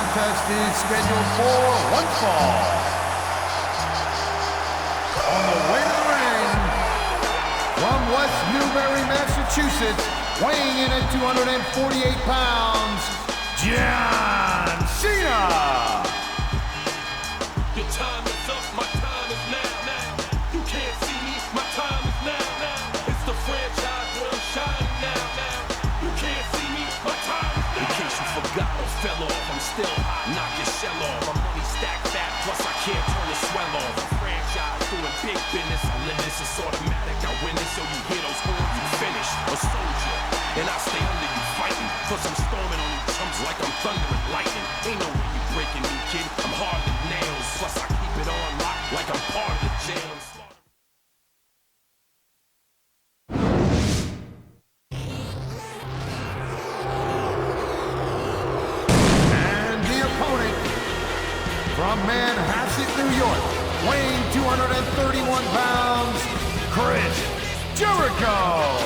contest is scheduled for one fall. On the way to the ring, from West Newbury, Massachusetts, weighing in at 248 pounds, John Cena! Your time is up, my time is now. You can't see me, my time is now. It's the franchise where I'm shining now. You can't see me, my time is now. In case you forgot or fell off, I'm still hot, knock your shell off. My money stacked fat, plus I can't turn the swell off. A franchise doing big business, I live this, it's automatic. I win this, so you hear those horns, you finish. A soldier, and I stay under you fighting. Plus I'm storming on you chumps like I'm thunder and lightning. Ain't no way you breaking me, kid, I'm hard as nails. Plus I keep it on lock like I'm part of the jail. And the opponent, from Manhasset, New York, weighing 231 pounds, Chris Jericho!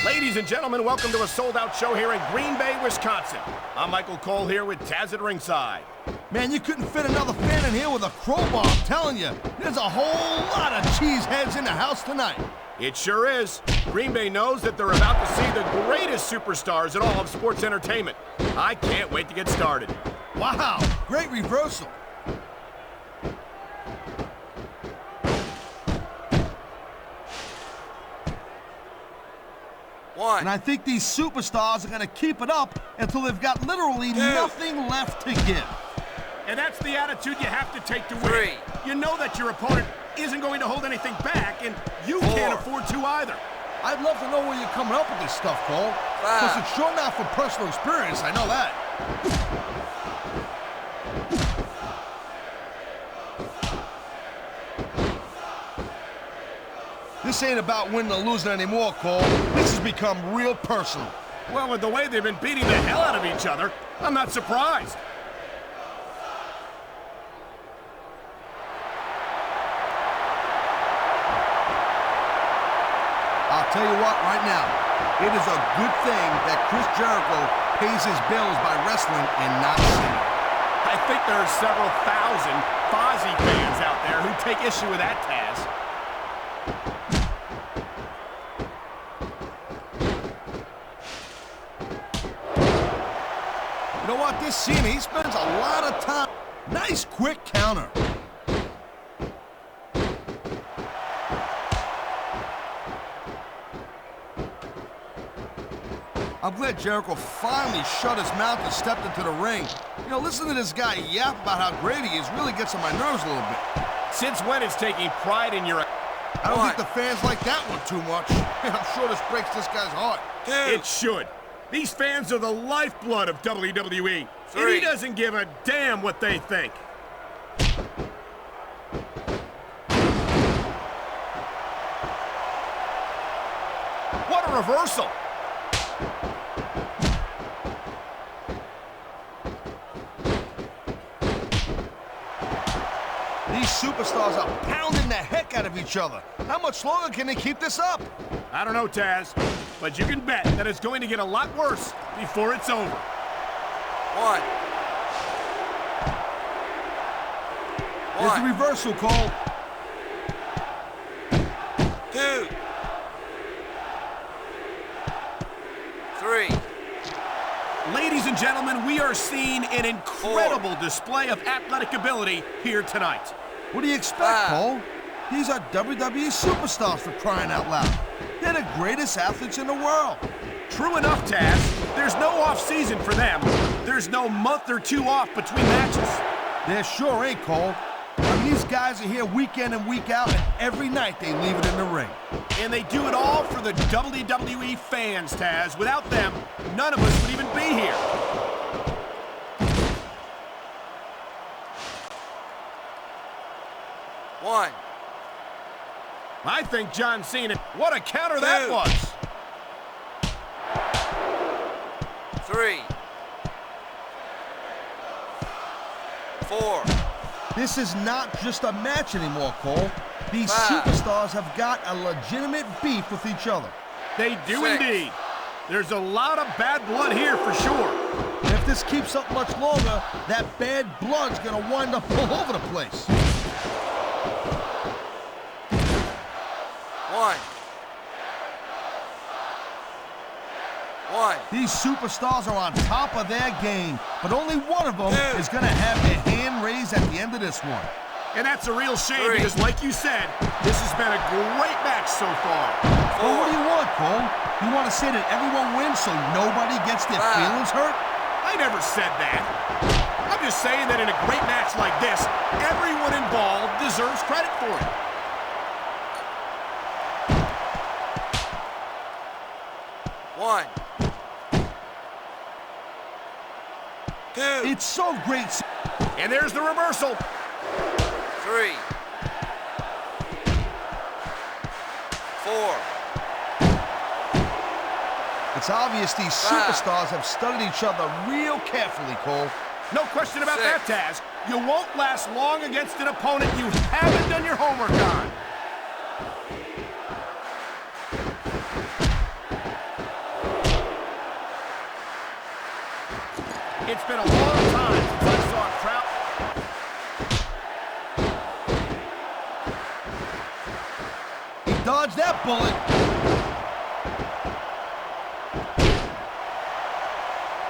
Ladies and gentlemen, welcome to a sold-out show here in Green Bay, Wisconsin. I'm Michael Cole here with Taz at ringside. Man, you couldn't fit another fan in here with a crowbar, I'm telling you. There's a whole lot of cheeseheads in the house tonight. It sure is. Green Bay knows that they're about to see the greatest superstars in all of sports entertainment. I can't wait to get started. Wow, great reversal. One. And I think these superstars are going to keep it up until they've got literally nothing left to give. And that's the attitude you have to take to win. Three. You know that your opponent isn't going to hold anything back, and you can't afford to either. I'd love to know where you're coming up with this stuff, Cole. Five. Because it's sure not from personal experience, I know that. This ain't about winning or losing anymore, Cole. This has become real personal. Well, with the way they've been beating the hell out of each other, I'm not surprised. I'll tell you what, right now, it is a good thing that Chris Jericho pays his bills by wrestling and not singing. I think there are several thousand Fozzy fans out there who take issue with that, Taz. You know what, this Cena, he spends a lot of time. Nice quick counter. I'm glad Jericho finally shut his mouth and stepped into the ring. You know, listen to this guy yap about how great he is really gets on my nerves a little bit. Since when is taking pride in your... I don't think the fans like that one too much. I'm sure this breaks this guy's heart. It should. These fans are the lifeblood of WWE. And he doesn't give a damn what they think. What a reversal. These superstars are pounding the heck out of each other. How much longer can they keep this up? I don't know, Taz, but you can bet that it's going to get a lot worse before it's over. One. There's the reversal, Cole. gentlemen, we are seeing an incredible display of athletic ability here tonight. What do you expect, Cole? These are WWE superstars, for crying out loud. They're the greatest athletes in the world. True enough, Taz. There's no off-season for them. There's no month or two off between matches. There sure ain't, Cole. I mean, these guys are here week in and week out, and every night they leave it in the ring. And they do it all for the WWE fans, Taz. Without them, none of us would even be here. One. I think John Cena, what a counter that was. 3. 4. This is not just a match anymore, Cole. These 5. superstars have got a legitimate beef with each other. They do 6. indeed. There's a lot of bad blood here for sure. And if this keeps up much longer, that bad blood's gonna wind up all over the place. 1. These superstars are on top of their game, but only one of them is gonna have their hand raised at the end of this one. And that's a real shame 3. because, like you said, this has been a great match so far. Well, what do you want, Cole? You want to say that everyone wins so nobody gets their 5. feelings hurt? I never said that. I'm just saying that in a great match like this, everyone involved deserves credit for it. One. 2. It's so great. And there's the reversal. 3. 4. It's obvious these 5. superstars have studied each other real carefully, Cole. No question about 6. that, Taz. You won't last long against an opponent you haven't done your homework on. It's been a long time since I saw a crowd. He dodged that bullet.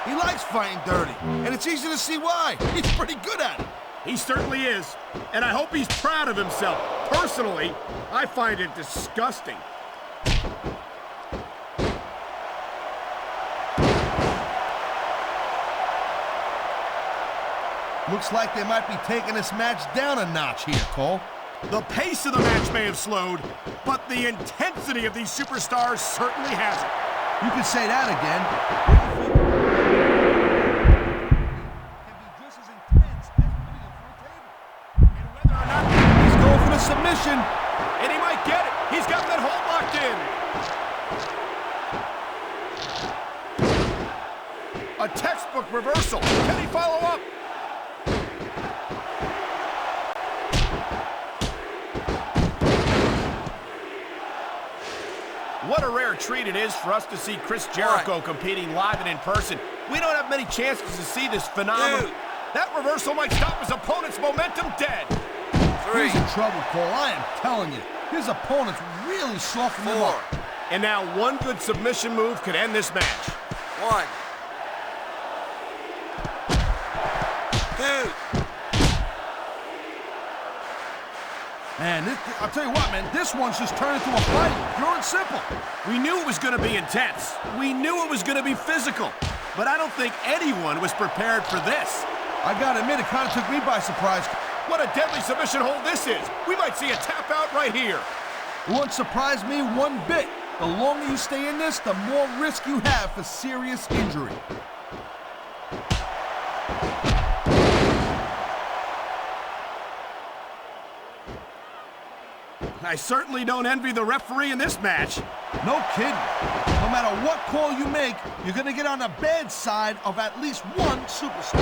He likes fighting dirty, and it's easy to see why. He's pretty good at it. He certainly is, and I hope he's proud of himself. Personally, I find it disgusting. Looks like they might be taking this match down a notch here, Cole. The pace of the match may have slowed, but the intensity of these superstars certainly hasn't. You could say that again. What do you think? Can be just as intense as putting it through a table. And whether or not He's going for the submission. and he might get it. He's got that hold locked in. A textbook reversal. Can he follow up? What a rare treat it is for us to see Chris Jericho competing live and in person. We don't have many chances to see this phenomenon. 2. That reversal might stop his opponent's momentum dead. 3. He's in trouble, Cole. I am telling you. His opponent's really softening him 4. up. And now one good submission move could end this match. 1. 2. Man, I'll tell you what, man, this one's just turned into a fight, pure and simple. We knew it was going to be intense. We knew it was going to be physical. But I don't think anyone was prepared for this. I gotta admit, it kind of took me by surprise. What a deadly submission hold this is. We might see a tap out right here. It wouldn't surprise me one bit. The longer you stay in this, the more risk you have for serious injury. I certainly don't envy the referee in this match. No kidding. No matter what call you make, you're gonna get on the bad side of at least one superstar.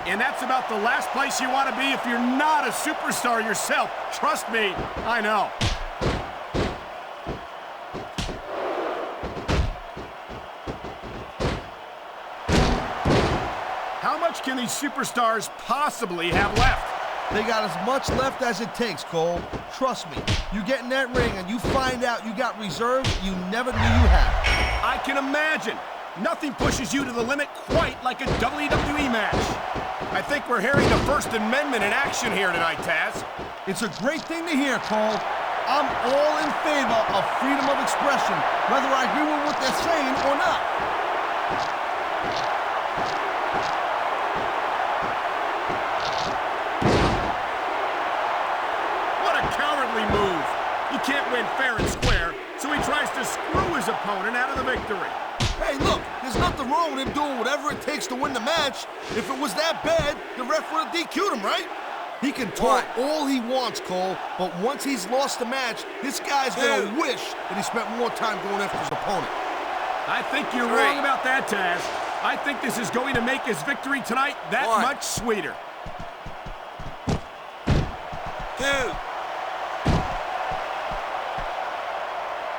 And that's about the last place you want to be if you're not a superstar yourself. Trust me, I know. How much can these superstars possibly have left? They got as much left as it takes, Cole. Trust me. You get in that ring and you find out you got reserves you never knew you had. I can imagine. Nothing pushes you to the limit quite like a WWE match. I think we're hearing the First Amendment in action here tonight, Taz. It's a great thing to hear, Cole. I'm all in favor of freedom of expression, whether I agree with what they're saying or not. What a cowardly move. He can't win fair and square, so he tries to screw his opponent out of the victory. Hey, look, there's nothing wrong with him doing whatever it takes to win the match. If it was that bad, the ref would have DQ'd him, right? He can talk all he wants, Cole, but once he's lost the match, this guy's gonna wish that he spent more time going after his opponent. I think you're wrong about that, Taz. I think this is going to make his victory tonight that much sweeter. 2,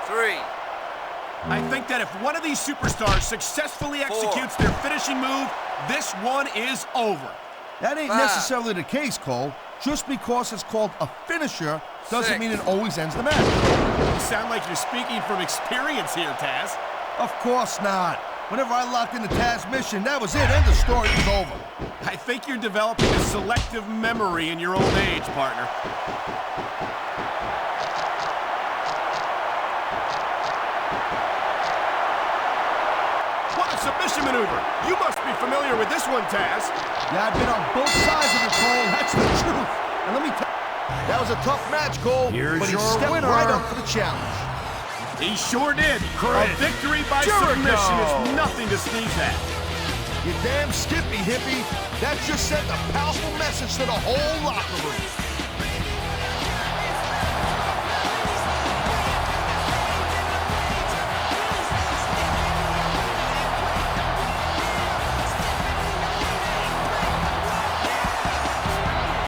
3. I think that if one of these superstars successfully executes their finishing move, this one is over. That ain't necessarily the case, Cole. Just because it's called a finisher doesn't mean it always ends the match. You sound like you're speaking from experience here, Taz. Of course not. Whenever I locked into Taz's mission, that was it. End of story. It was over. I think you're developing a selective memory in your old age, partner. What a submission maneuver. You must be familiar with this one, Taz. Yeah, I've been on both sides of it, Cole. That's the truth. And let me tell you, that was a tough match, Cole. But he stepped right up for the challenge. He sure did. A victory by submission is nothing to sneeze at. You damn skippy, hippie. That just sent a powerful message to the whole locker room.